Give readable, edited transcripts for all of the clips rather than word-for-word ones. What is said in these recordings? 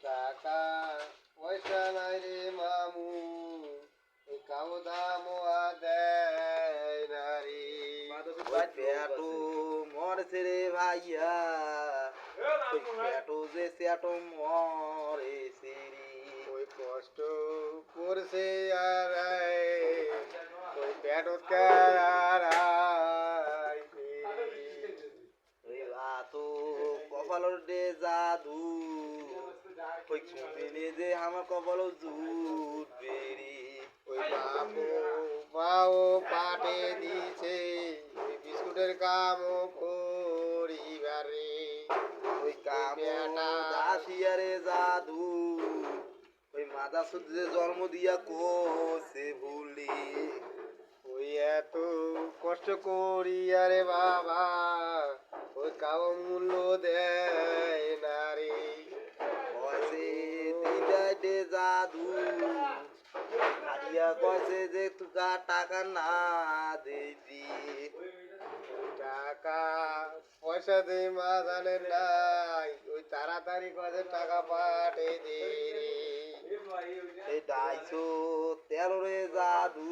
টাকা পয়সা নাই রে মামু কাম দাম দেয় না রে পেটু মরছে রে ভাইয়া পেটু যে সেটু মরেছে রে ওই কষ্ট করছে আর ওই পেট তো কপালর দে জাদু ওই কুমিনে যে আমার কপাল জুট বেরি ওই বাবু মাও পাটে দিছে ওই বিস্কুটের কামও করিবারে ওই কামনা দাসিয়ারে জাদু ওই মাদা সুদে জন্ম দিয়া কোসে ভুলি ওই এত কষ্ট করি আরে বাবা ওই কাম মূল্য দেয় না রে কসে দিদাই দে জাদু হারিয়া কসে যে তুকা টাকা না দিদি টাকা পয়সা দে মা জানে নাই ওই তাড়াতাড়ি কত টাকা পাঠে দে রে এই 213 রে জাদু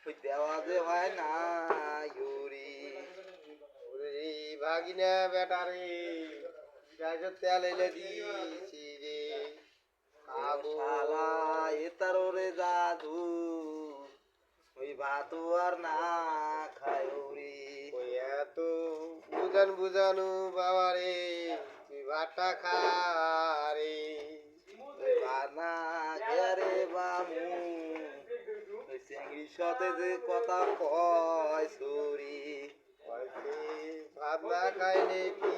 ওই দেওয়া যে হয় না ইউরি ওরে ভাগিনা বেটা রে গাছে তেল এলে দিয়েছি রে খাবো শালা এতার রে জাদু ওই ভাত আর না খায় রে ওই এত বুঝানো বাবা রে তুই ভাতটা খা রে বানা গেরে বামু ওই চিংড়ির সাথে যে কথা কয় সরি ভাত না খাইলে কি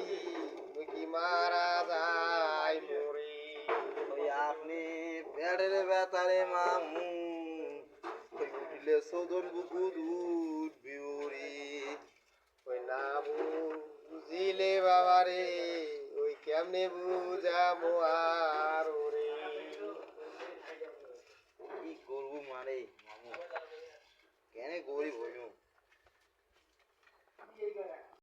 ওই কি মারা যায় মরে ওই আপনি পেটের বেতারে মামু ওই উঠলে সদন বুকু দুধ বিউরি ওই না বুঝিলে বাবা রে ওই কেমনে বুঝাবো আর রে কি করবো মানে মামু কেন গরিব হইও